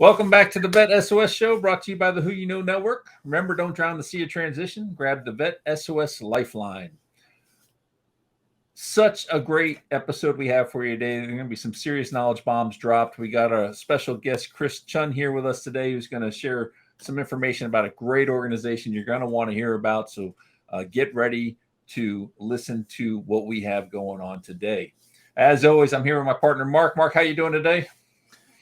Welcome back to the Vet S.O.S show, brought to you by the Who You Know Network. Remember, don't drown in the sea of transition. Grab the Vet S.O.S Lifeline. Such a great episode we have for you today. There's going to be some serious knowledge bombs dropped. We got a special guest, Chun, here with us today, who's going to share some information about a great organization you're going to want to hear about. So get ready to listen to what we have going on today. As always, I'm here with my partner, Mark. Mark, how you doing today?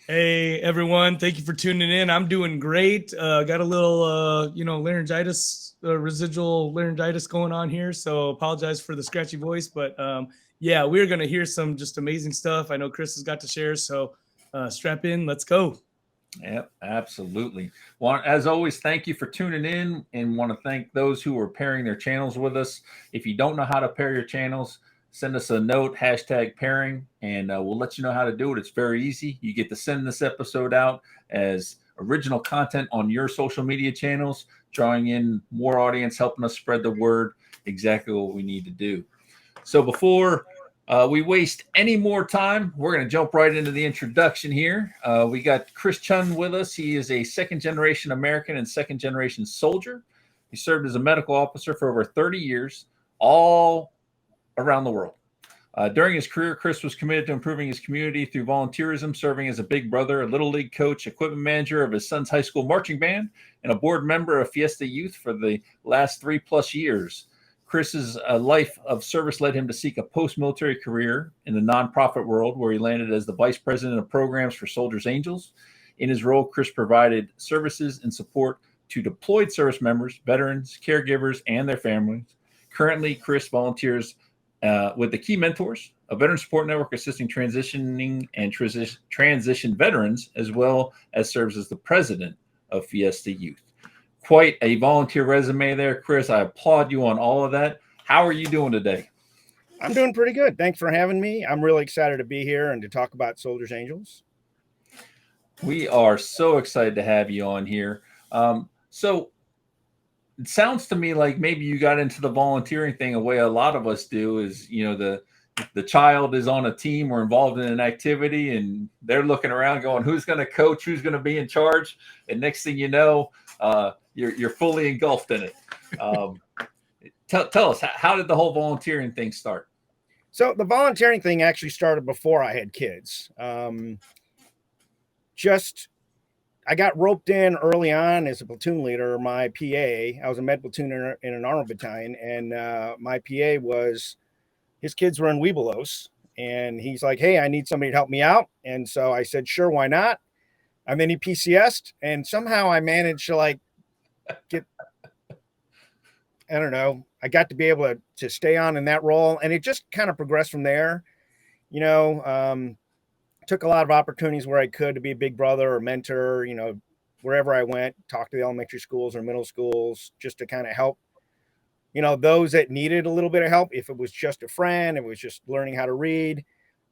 Hey everyone, thank you for tuning in. I'm doing great. Got a little laryngitis, residual laryngitis going on here, so apologize for the scratchy voice, but yeah, we're gonna hear some just amazing stuff. I know Chris has got to share, so strap in, let's go. Yep, absolutely. Well, as always, thank you for tuning in, and want to thank those who are pairing their channels with us. If you don't know how to pair your channels, send us a note, #pairing, and we'll let you know how to do it. It's very easy. You get to send this episode out as original content on your social media channels, drawing in more audience, helping us spread the word. Exactly what we need to do. So before we waste any more time, we're going to jump right into the introduction here. We got Chun with us. He is a second-generation American and second-generation soldier. He served as a medical officer for over 30 years, all around the world. During his career, Chris was committed to improving his community through volunteerism, serving as a big brother, a little league coach, equipment manager of his son's high school marching band, and a board member of Fiesta Youth for the last 3+ years. Chris's life of service led him to seek a post-military career in the nonprofit world, where he landed as the vice president of programs for Soldiers Angels. In his role, Chris provided services and support to deployed service members, veterans, caregivers, and their families. Currently, Chris volunteers with the Key Mentors, a veteran support network assisting transitioning and transition veterans, as well as serves as the president of Fiesta Youth. Quite a volunteer resume there, Chris. I applaud you on all of that. How are you doing today? I'm doing pretty good. Thanks for having me. I'm really excited to be here and to talk about Soldiers Angels. We are so excited to have you on here. So it sounds to me like maybe you got into the volunteering thing a way a lot of us do, is, the child is on a team or involved in an activity, and they're looking around going, who's going to coach, who's going to be in charge? And next thing you know, you're fully engulfed in it. Tell us, how did the whole volunteering thing start? So the volunteering thing actually started before I had kids. I got roped in early on as a platoon leader. My PA, I was a med platoon in an armor battalion, and my PA his kids were in Webelos, and he's like, hey, I need somebody to help me out. And so I said, sure, why not? And then he PCS'd, and somehow I managed to I got to be able to stay on in that role, and it just kind of progressed from there. Took a lot of opportunities where I could to be a big brother or mentor, wherever I went, talk to the elementary schools or middle schools, just to kind of help, those that needed a little bit of help. If it was just a friend, it was just learning how to read.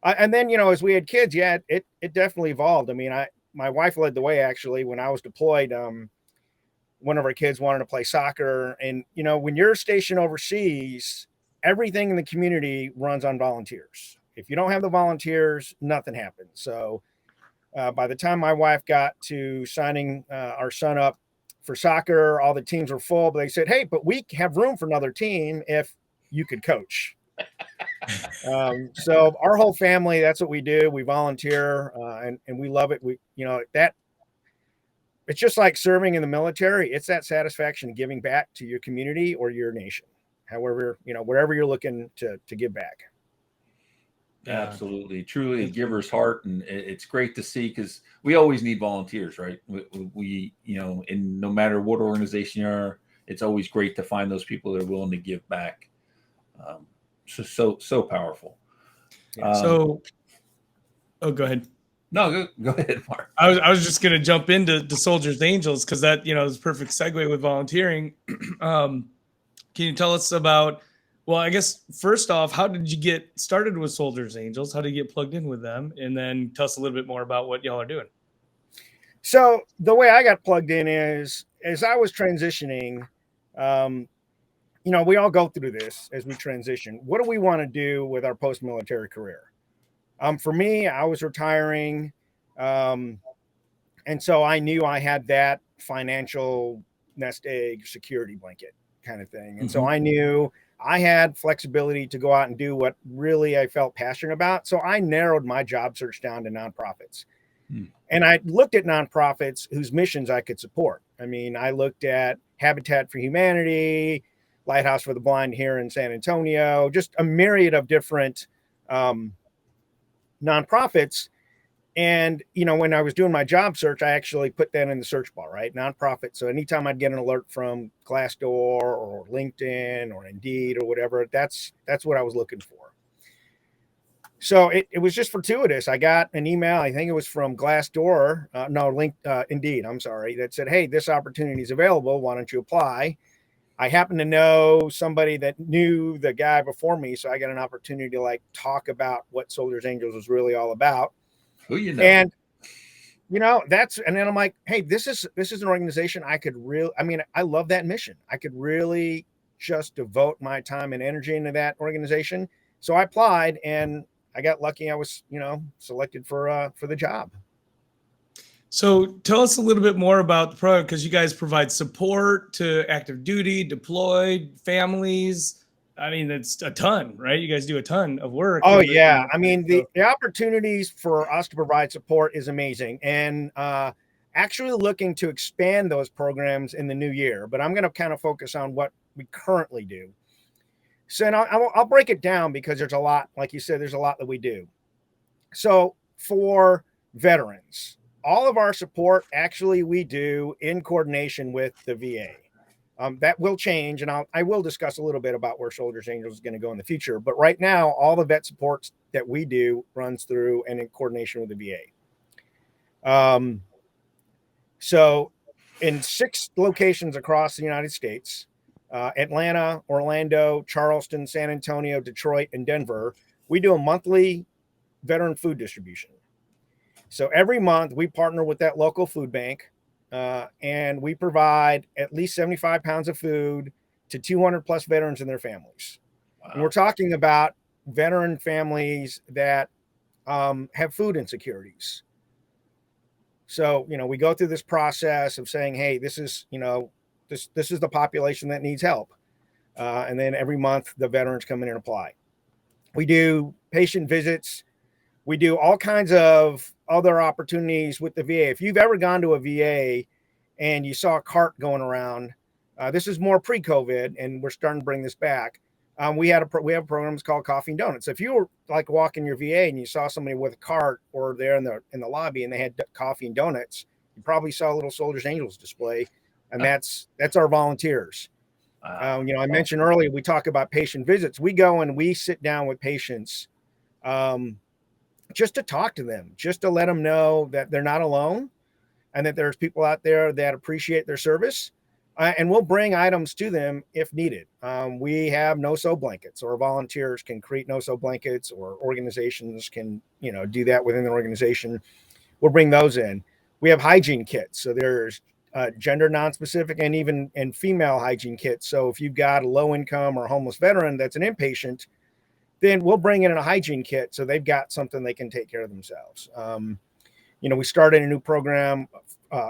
And then, as we had kids, yeah, it definitely evolved. I mean, my wife led the way, actually. When I was deployed, one of our kids wanted to play soccer. And, when you're stationed overseas, everything in the community runs on volunteers. If you don't have the volunteers, nothing happens. So by the time my wife got to signing our son up for soccer, all the teams were full, but they said, hey, but we have room for another team if you could coach. So our whole family, that's what we do. We volunteer and we love it. It's just like serving in the military. It's that satisfaction of giving back to your community or your nation, however, wherever you're looking to give back. Absolutely. Truly a giver's heart. And it's great to see, because we always need volunteers, right? We in no matter what organization you are, it's always great to find those people that are willing to give back. So powerful. Go ahead. No, go ahead, Mark. I was just going to jump into the Soldiers Angels, because that, is a perfect segue with volunteering. Can you tell us about, well, I guess first off, how did you get started with Soldiers Angels? How did you get plugged in with them? And then tell us a little bit more about what y'all are doing. So the way I got plugged in is, as I was transitioning, we all go through this as we transition. What do we want to do with our post-military career? For me, I was retiring. And so I knew I had that financial nest egg security blanket kind of thing. And so I knew I had flexibility to go out and do what really I felt passionate about. So I narrowed my job search down to nonprofits. And I looked at nonprofits whose missions I could support. I mean, I looked at Habitat for Humanity, Lighthouse for the Blind here in San Antonio, just a myriad of different nonprofits. And, you know, when I was doing my job search, I actually put that in the search bar, right? Nonprofit. So anytime I'd get an alert from Glassdoor or LinkedIn or Indeed or whatever, that's what I was looking for. So it was just fortuitous. I got an email, I think it was from Glassdoor, Indeed, I'm sorry, that said, hey, this opportunity is available. Why don't you apply? I happen to know somebody that knew the guy before me. So I got an opportunity to like talk about what Soldiers Angels was really all about. Who you know? And you know, and then I'm like, hey, this is an organization I could I love that mission. I could really just devote my time and energy into that organization. So I applied and I got lucky. I was, you know, selected for the job. So tell us a little bit more about the program, because you guys provide support to active duty, deployed families. I mean, that's a ton, right? You guys do a ton of work. Oh, yeah. I mean, the opportunities for us to provide support is amazing. And actually looking to expand those programs in the new year. But I'm going to kind of focus on what we currently do. So I'll break it down because there's a lot, like you said, there's a lot that we do. So for veterans, all of our support actually we do in coordination with the VA. That will change, and I will discuss a little bit about where Soldiers Angels is going to go in the future. But right now, all the vet supports that we do runs through and in coordination with the VA. So in 6 locations across the United States, Atlanta, Orlando, Charleston, San Antonio, Detroit, and Denver, we do a monthly veteran food distribution. So every month we partner with that local food bank. And we provide at least 75 pounds of food to 200 plus veterans and their families. Wow. And we're talking about veteran families that have food insecurities. So, you know, we go through this process of saying, hey, this is, you know, this is the population that needs help. And then every month the veterans come in and apply. We do patient visits. We do all kinds of other opportunities with the VA. If you've ever gone to a VA and you saw a cart going around, this is more pre-COVID, and we're starting to bring this back. We have programs called Coffee and Donuts. If you were like walking your VA and you saw somebody with a cart or there in the lobby and they had coffee and donuts, you probably saw a little Soldiers Angels display, and that's our volunteers. You know, I mentioned earlier we talk about patient visits. We go and we sit down with patients. Just to talk to them, just to let them know that they're not alone and that there's people out there that appreciate their service. And we'll bring items to them if needed. We have no-sew blankets, or volunteers can create no-sew blankets, or organizations can, you know, do that within the organization. We'll bring those in. We have hygiene kits. So there's gender non-specific and female hygiene kits. So if you've got a low income or homeless veteran that's an inpatient, then we'll bring in a hygiene kit so they've got something they can take care of themselves. You know, we started a new program.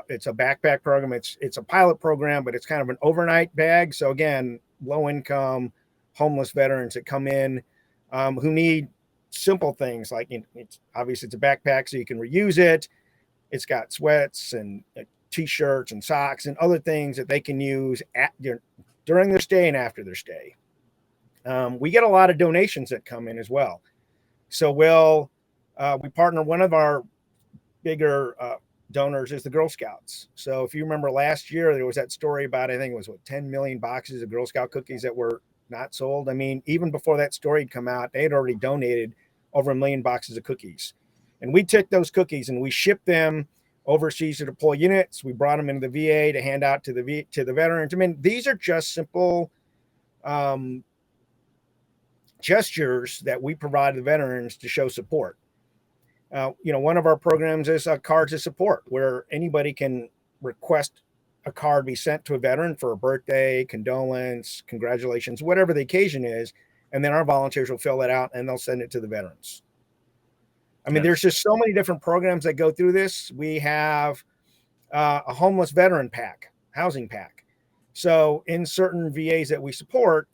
It's a backpack program. It's a pilot program, but it's kind of an overnight bag. So again, low income, homeless veterans that come in who need simple things like, you know, it's a backpack so you can reuse it. It's got sweats and t-shirts and socks and other things that they can use during their stay and after their stay. We get a lot of donations that come in as well. So we partner, one of our bigger donors is the Girl Scouts. So if you remember last year, there was that story about, I think it was 10 million boxes of Girl Scout cookies that were not sold. I mean, even before that story had come out, they had already donated over 1 million boxes of cookies. And we took those cookies and we shipped them overseas to deploy units. We brought them into the VA to hand out to the veterans. I mean, these are just simple gestures that we provide the veterans to show support. You know, one of our programs is Cards of Support, where anybody can request a card be sent to a veteran for a birthday, condolence, congratulations, whatever the occasion is. And then our volunteers will fill that out and they'll send it to the veterans. I mean, there's just so many different programs that go through this. We have a homeless veteran pack, housing pack. So in certain VAs that we support,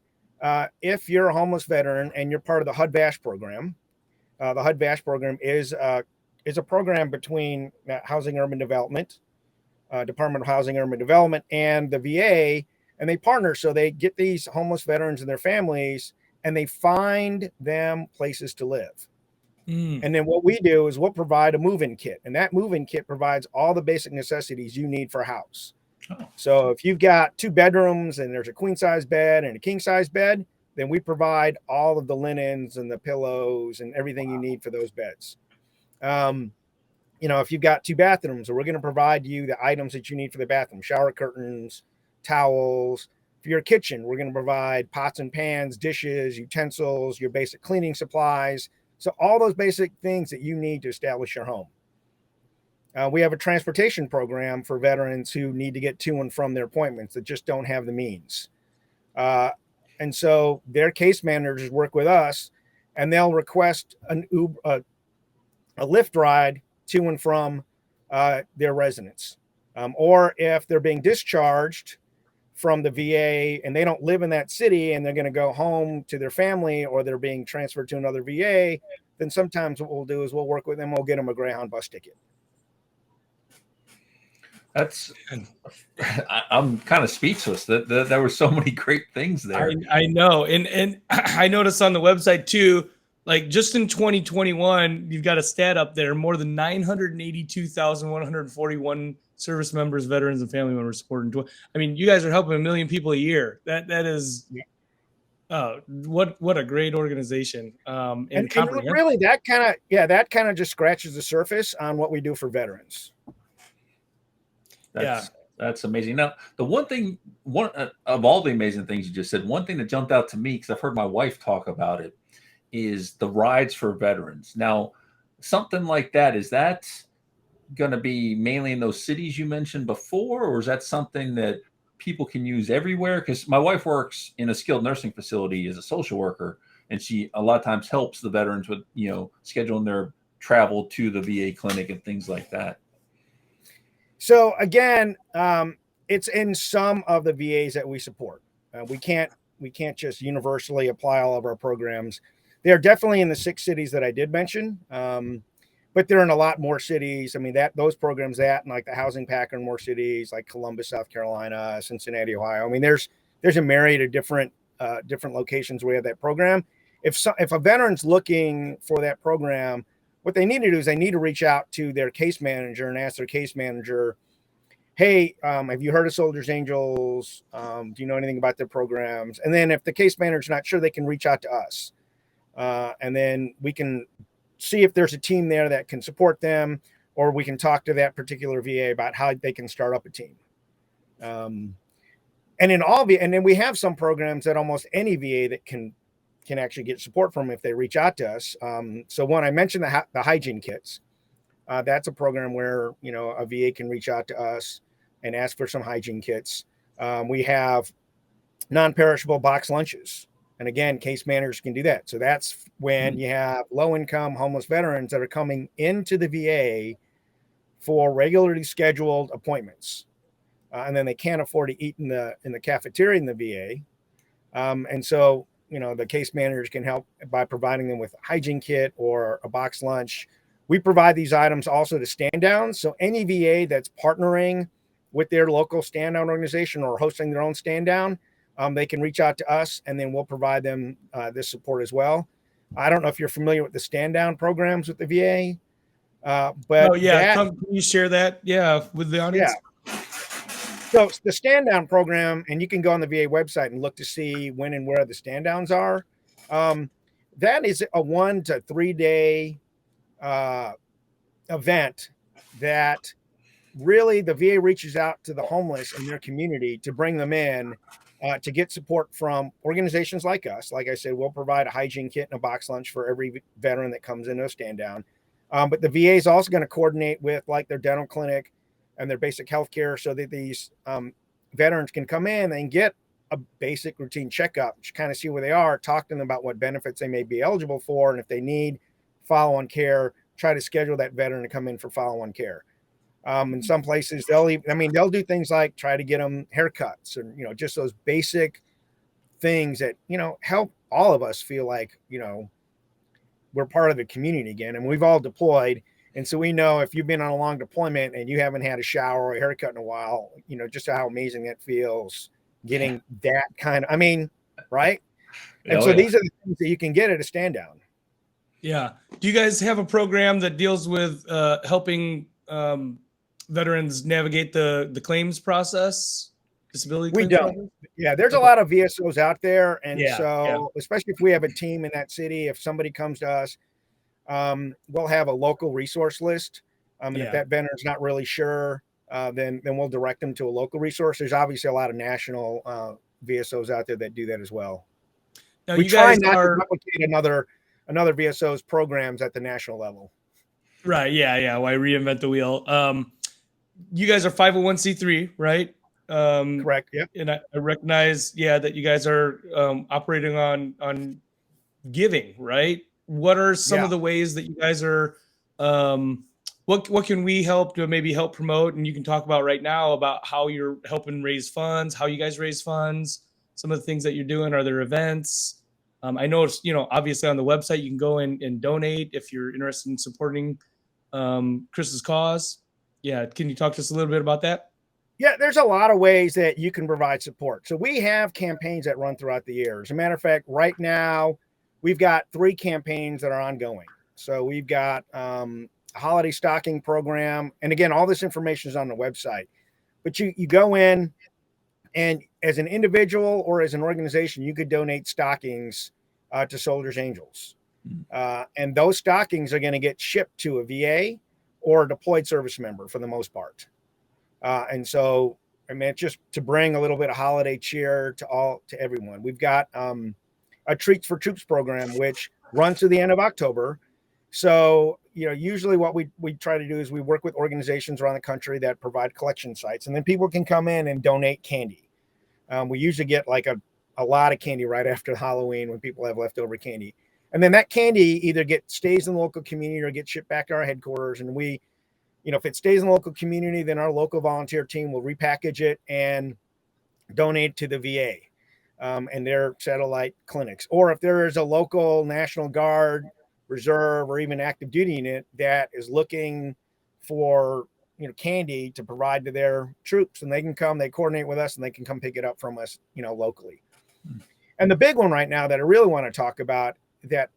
if you're a homeless veteran and you're part of the HUD-VASH program, the HUD-VASH program is a program between Housing Urban Development, Department of Housing Urban Development, and the VA, and they partner. So they get these homeless veterans and their families, and they find them places to live. And then what we do is we'll provide a move-in kit, and that move-in kit provides all the basic necessities you need for a house. So if you've got 2 bedrooms and there's a queen size bed and a king size bed, then we provide all of the linens and the pillows and everything you need for those beds. If you've got 2 bathrooms, we're going to provide you the items that you need for the bathroom: shower curtains, towels. For your kitchen, we're going to provide pots and pans, dishes, utensils, your basic cleaning supplies. So all those basic things that you need to establish your home. We have a transportation program for veterans who need to get to and from their appointments that just don't have the means. And so their case managers work with us, and they'll request an Uber, a Lyft ride to and from their residence. Or if they're being discharged from the VA and they don't live in that city and they're going to go home to their family, or they're being transferred to another VA, then sometimes what we'll do is we'll work with them. We'll get them a Greyhound bus ticket. I'm kind of speechless. That there were so many great things there. I know, and I noticed on the website too, like just in 2021, you've got a stat up there: more than 982,141 service members, veterans, and family members supported. I mean, you guys are helping 1 million people a year. That is, what a great organization. And really, that kind of just scratches the surface on what we do for veterans. That's amazing. Now, the one of all the amazing things you just said, one thing that jumped out to me, because I've heard my wife talk about it, is the rides for veterans. Now, something like that, is that going to be mainly in those cities you mentioned before, or is that something that people can use everywhere? Because my wife works in a skilled nursing facility as a social worker, and she a lot of times helps the veterans with, scheduling their travel to the VA clinic and things like that. So again, it's in some of the VAs that we support. We can't just universally apply all of our programs. They are definitely in the 6 cities that I did mention, but they're in a lot more cities. I mean, those programs and like the housing pack are in more cities, like Columbus, South Carolina, Cincinnati, Ohio. I mean, there's a myriad of different locations where we have that program. If a veteran's looking for that program, what they need to do is they need to reach out to their case manager and ask their case manager, hey, have you heard of Soldiers Angels? Do you know anything about their programs? And then if the case manager's not sure, they can reach out to us. And then we can see if there's a team there that can support them, or we can talk to that particular VA about how they can start up a team. And then we have some programs that almost any VA that can actually get support from if they reach out to us. So when I mentioned the hygiene kits, that's a program where, a VA can reach out to us and ask for some hygiene kits. We have non-perishable box lunches. And again, case managers can do that. So that's when you have low-income homeless veterans that are coming into the VA for regularly scheduled appointments. And then they can't afford to eat in the cafeteria in the VA. And so, the case managers can help by providing them with a hygiene kit or a box lunch. We provide these items also to stand downs. So any VA that's partnering with their local stand down organization or hosting their own stand down, they can reach out to us, and then we'll provide them this support as well. I don't know if you're familiar with the stand down programs with the VA, but can you share that? With the audience. Yeah. So the stand down program, and you can go on the VA website and look to see when and where the stand downs are. That is a 1 to 3 day event that really the VA reaches out to the homeless in their community to bring them in to get support from organizations like us. Like I said, we'll provide a hygiene kit and a box lunch for every veteran that comes into a stand down. But the VA is also going to coordinate with like their dental clinic and their basic health care so that these veterans can come in and get a basic routine checkup, just kind of see where they are, talk to them about what benefits they may be eligible for. And if they need follow-on care, try to schedule that veteran to come in for follow-on care. In some places, they'll do things like try to get them haircuts and, just those basic things that, help all of us feel like, we're part of the community again. And we've all deployed. And so we know if you've been on a long deployment and you haven't had a shower or a haircut in a while, just how amazing that feels getting that kind of, right? And so these are the things that you can get at a stand down. Yeah. Do you guys have a program that deals with helping veterans navigate the claims process, disability We claims don't. process? Yeah, there's a lot of VSOs out there. And Yeah. especially if we have a team in that city, if somebody comes to us, we'll have a local resource list. And if that veteran's not really sure, then we'll direct them to a local resource. There's obviously a lot of national VSOs out there that do that as well. Now, we you try guys not to replicate another VSO's programs at the national level. Right. Yeah. Why reinvent the wheel? You guys are 501c3, right? Correct. Yep. And I recognize, that you guys are operating on giving, right? What are some of the ways that you guys are? What can we help to maybe help promote? And you can talk about right now about how you're helping raise funds, how you guys raise funds, some of the things that you're doing. Are there events? I know it's, obviously on the website you can go and donate if you're interested in supporting Chris's cause. Yeah, can you talk to us a little bit about that? Yeah, there's a lot of ways that you can provide support. So we have campaigns that run throughout the year. As a matter of fact, right now we've got 3 campaigns that are ongoing. So we've got a holiday stocking program, and again, all this information is on the website. But you go in, and as an individual or as an organization, you could donate stockings to Soldiers Angels. And those stockings are going to get shipped to a VA or a deployed service member for the most part. And so, it's just to bring a little bit of holiday cheer to everyone. We've got a Treats for Troops program, which runs to the end of October. So, usually what we try to do is we work with organizations around the country that provide collection sites, and then people can come in and donate candy. We usually get like a lot of candy right after Halloween when people have leftover candy. And then that candy either stays in the local community or gets shipped back to our headquarters. And we, if it stays in the local community, then our local volunteer team will repackage it and donate to the VA and their satellite clinics. Or if there is a local National Guard, Reserve, or even active duty unit that is looking for candy to provide to their troops, and they can come, they coordinate with us, and they can come pick it up from us, locally. And the big one right now that I really want to talk about that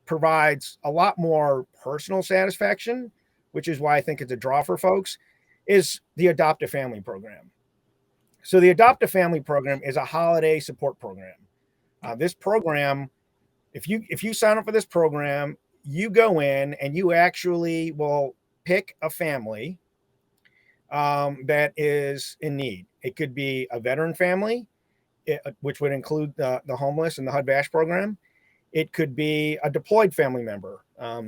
provides a lot more personal satisfaction, which is why I think it's a draw for folks, is the Adopt a Family program. So the Adopt a Family program is a holiday support program. This program, if you sign up for this program, you go in and you actually will pick a family that is in need. It could be a veteran family, which would include the homeless and the HUD-VASH program. It could be a deployed family member.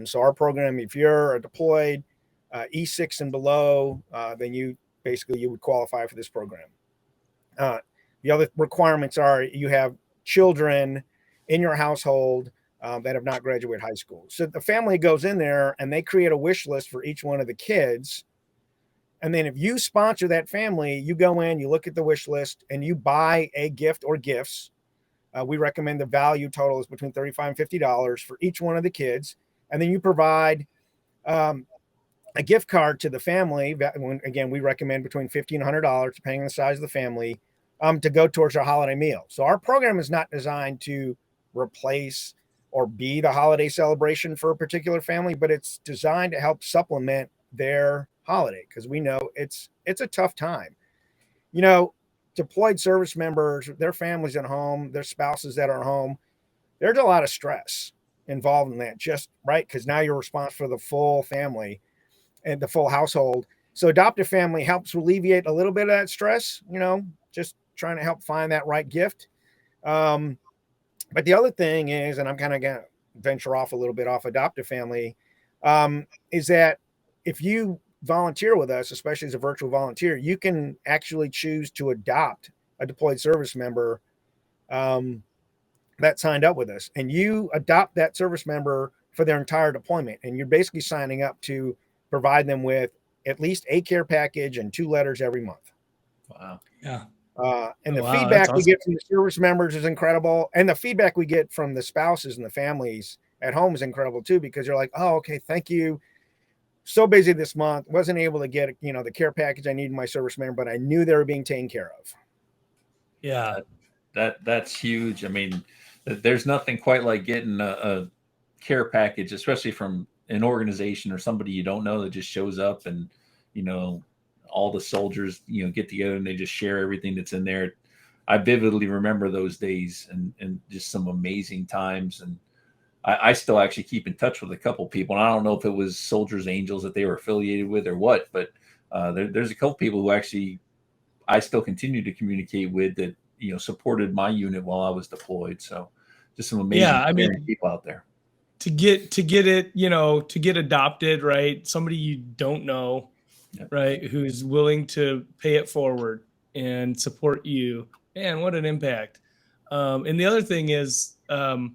So our program, if you're a deployed E6 and below, then you would qualify for this program. The other requirements are you have children in your household that have not graduated high school. So the family goes in there and they create a wish list for each one of the kids. And then if you sponsor that family, you go in, you look at the wish list, and you buy a gift or gifts. We recommend the value total is between $35 and $50 for each one of the kids. And then you provide a gift card to the family. Again, we recommend between $50 and $100, depending on the size of the family, to go towards our holiday meal. So our program is not designed to replace or be the holiday celebration for a particular family, but it's designed to help supplement their holiday, because we know it's a tough time. Deployed service members, their families at home, their spouses that are home, there's a lot of stress involved in that, just right, because now you're responsible for the full family and the full household. So Adopt a Family helps alleviate a little bit of that stress, just trying to help find that right gift. But the other thing is, and I'm kind of going to venture off a little bit off Adopt a Family, is that if you volunteer with us, especially as a virtual volunteer, you can actually choose to adopt a deployed service member that signed up with us, and you adopt that service member for their entire deployment. And you're basically signing up to provide them with at least a care package and 2 letters every month. Wow. Yeah. And Oh, the wow, feedback that's we awesome. get from the service members is incredible. And the feedback we get from the spouses and the families at home is incredible too, because they're like, oh, okay, thank you. So busy this month, wasn't able to get, the care package I needed my service member, but I knew they were being taken care of. Yeah. That's huge. I mean, there's nothing quite like getting a care package, especially from an organization or somebody you don't know that just shows up, and all the soldiers get together and they just share everything that's in there. I vividly remember those days, and just some amazing times. And I still actually keep in touch with a couple people. And I don't know if it was Soldiers Angels that they were affiliated with or what, but there's a couple people who actually I still continue to communicate with that supported my unit while I was deployed. So just some amazing Yeah, I mean, people out there. to get it, to get adopted, right? Somebody you don't know, Yep. right? Who's willing to pay it forward and support you. Man, what an impact. And the other thing is, do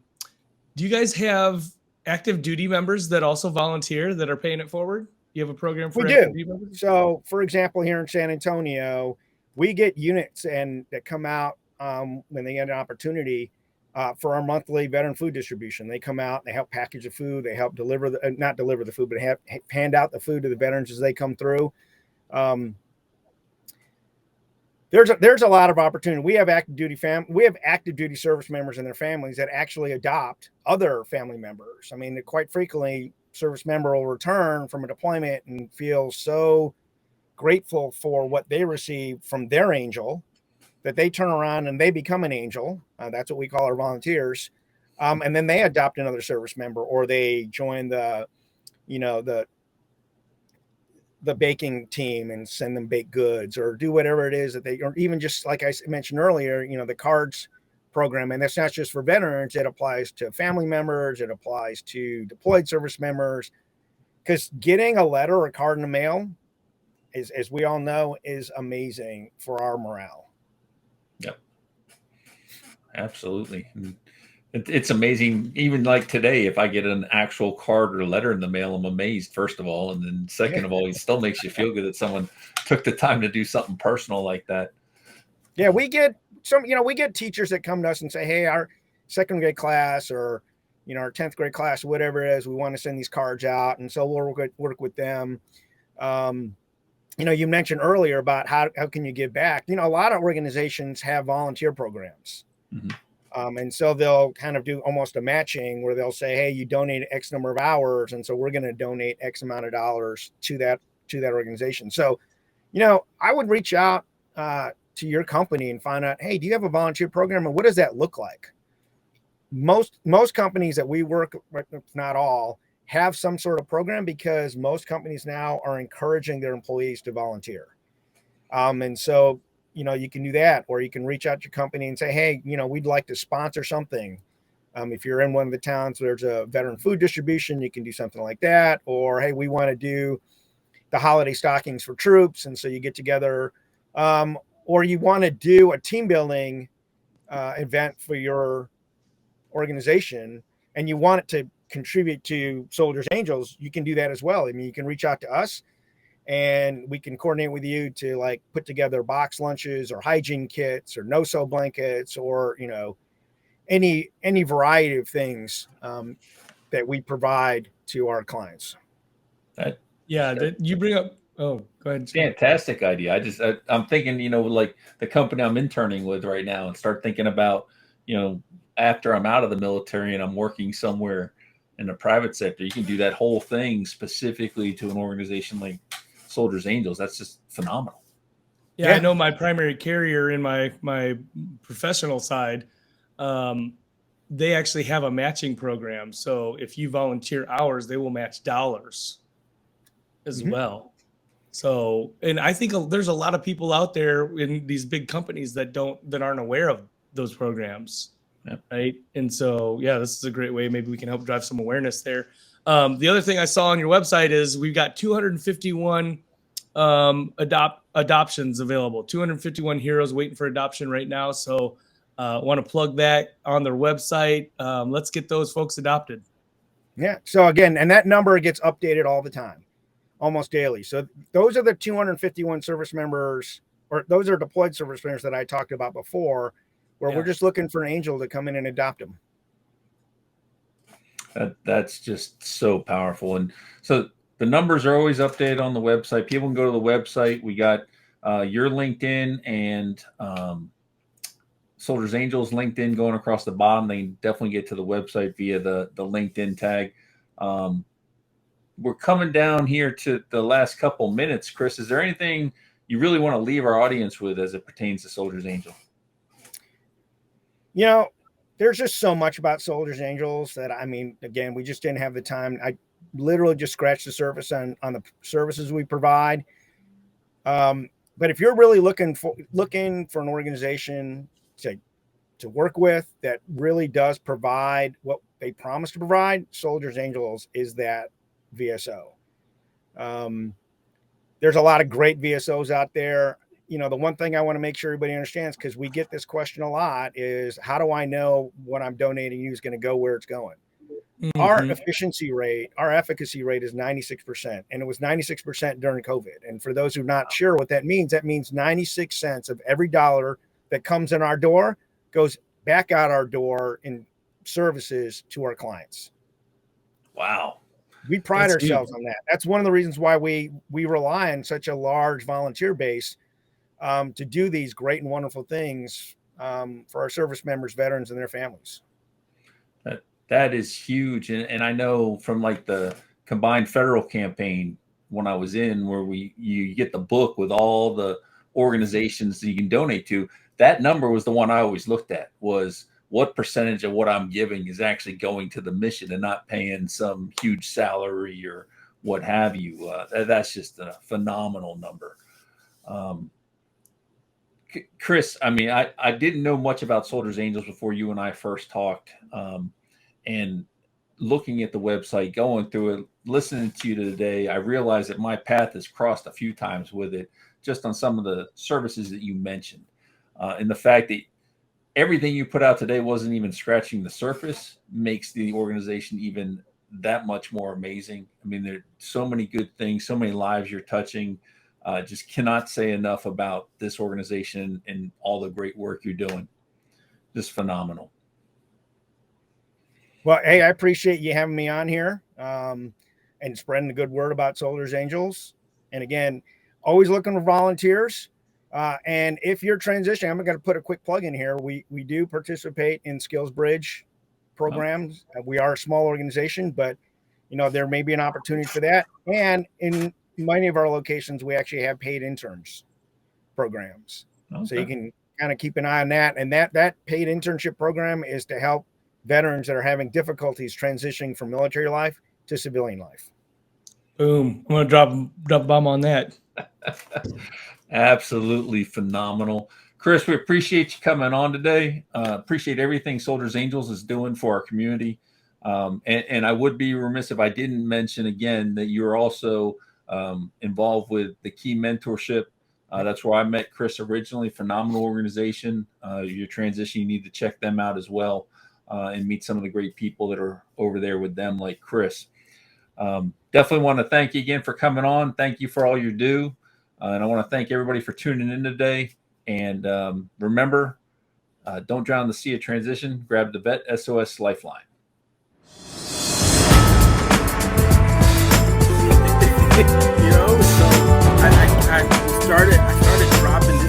you guys have active duty members that also volunteer that are paying it forward? You have a program for We active do. duty members? So, for example, here in San Antonio, we get units that come out when they get an opportunity for our monthly veteran food distribution. They come out, they help package the food, they help deliver not deliver the food, but hand out the food to the veterans as they come through. There's a lot of opportunity. We have active duty service members and their families that actually adopt other family members. I mean, quite frequently, service member will return from a deployment and feel so grateful for what they receive from their angel that they turn around and they become an angel. That's what we call our volunteers. And then they adopt another service member, or they join the baking team and send them baked goods, or do whatever it is that they, or even just like I mentioned earlier, the cards program. And that's not just for veterans. It applies to family members. It applies to deployed service members, because getting a letter or a card in the mail is, as we all know, is amazing for our morale. Yep. Absolutely. And it's amazing. Even like today, if I get an actual card or letter in the mail, I'm amazed, first of all. And then second of all, it still makes you feel good that someone took the time to do something personal like that. Yeah, we get teachers that come to us and say, hey, our second grade class, or our 10th grade class, or whatever it is, we want to send these cards out. And so we'll work with them. You mentioned earlier about how can you give back? A lot of organizations have volunteer programs. Mm-hmm. And so they'll kind of do almost a matching where they'll say, hey, you donate X number of hours, and so we're going to donate X amount of dollars to that organization. So, I would reach out to your company and find out, hey, do you have a volunteer program, and what does that look like? Most companies that we work with, if not all, have some sort of program, because most companies now are encouraging their employees to volunteer. And so, you can do that, or you can reach out to your company and say, hey, we'd like to sponsor something. If you're in one of the towns, there's a veteran food distribution, you can do something like that. Or, hey, we want to do the holiday stockings for troops. And so you get together, or you want to do a team building event for your organization, and you want it to contribute to Soldiers Angels, you can do that as well. I mean, you can reach out to us, and we can coordinate with you to put together box lunches or hygiene kits or no-sew blankets, or any variety of things that we provide to our clients. You bring up. Oh, go ahead. Fantastic idea. I'm thinking, like the company I'm interning with right now, and start thinking about, after I'm out of the military and I'm working somewhere in the private sector, you can do that whole thing specifically to an organization like Soldiers Angels. That's just phenomenal. Yeah, I know my primary carrier in my professional side, they actually have a matching program. So if you volunteer hours, they will match dollars as well. So, and I think there's a lot of people out there in these big companies that aren't aware of those programs. Yep. Right. And so, this is a great way. Maybe we can help drive some awareness there. The other thing I saw on your website is we've got 251 adoptions available, 251 heroes waiting for adoption right now. So want to plug that on their website. Let's get those folks adopted. Yeah. So again, and that number gets updated all the time. almost daily. So those are the 251 service members, or those are deployed service members that I talked about before, where we're just looking for an angel to come in and adopt them. That's just so powerful. And so the numbers are always updated on the website. People can go to the website. We got your LinkedIn and Soldiers Angels LinkedIn going across the bottom. They can definitely get to the website via the LinkedIn tag. We're coming down here to the last couple minutes. Chris, is there anything you really want to leave our audience with as it pertains to Soldiers Angels? You know, there's just so much about Soldiers Angels that, I mean, again, we just didn't have the time. I literally just scratched the surface on the services we provide. But if you're really looking for an organization to work with that really does provide what they promise to provide, Soldiers Angels is that VSO. There's a lot of great VSOs out there. You know, the one thing I want to make sure everybody understands, because we get this question a lot, is how do I know what I'm donating you is going to go where it's going? Mm-hmm. Our efficiency rate, our efficacy rate is 96%, and it was 96% during COVID. And for those who are not sure what that means 96 cents of every dollar that comes in our door goes back out our door in services to our clients. Wow. We pride ourselves on that. That's one of the reasons why we rely on such a large volunteer base to do these great and wonderful things for our service members, veterans, and their families. That is huge. And I know from like the combined federal campaign when I was in, where you get the book with all the organizations that you can donate to, that number was the one I always looked at, was what percentage of what I'm giving is actually going to the mission and not paying some huge salary or what have you. That's just a phenomenal number. Chris, I mean, I didn't know much about Soldiers Angels before you and I first talked. And looking at the website, going through it, listening to you today, I realized that my path has crossed a few times with it, just on some of the services that you mentioned. And the fact that everything you put out today wasn't even scratching the surface makes the organization even that much more amazing. I mean, there are so many good things, so many lives you're touching. Just cannot say enough about this organization and all the great work you're doing. Just phenomenal. Well, hey, I appreciate you having me on here and spreading the good word about Soldiers Angels. And again, always looking for volunteers. And if you're transitioning, I'm going to put a quick plug in here. We do participate in Skills Bridge programs. We are a small organization, but you know, there may be an opportunity for that. And in many of our locations, we actually have paid interns programs. Okay. So you can kind of keep an eye on that. And that paid internship program is to help veterans that are having difficulties transitioning from military life to civilian life. Boom. I'm going to drop a bomb on that. Absolutely phenomenal. Chris, we appreciate you coming on today. Appreciate everything Soldiers Angels is doing for our community. And I would be remiss if I didn't mention again that you're also involved with the Key Mentorship. That's where I met Chris originally. Phenomenal organization. Your transition, you need to check them out as well and meet some of the great people that are over there with them, like Chris. Definitely want to thank you again for coming on. Thank you for all you do. And I want to thank everybody for tuning in today. And remember, don't drown in the sea of transition. Grab the Vet S.O.S. Lifeline. You know, so I started dropping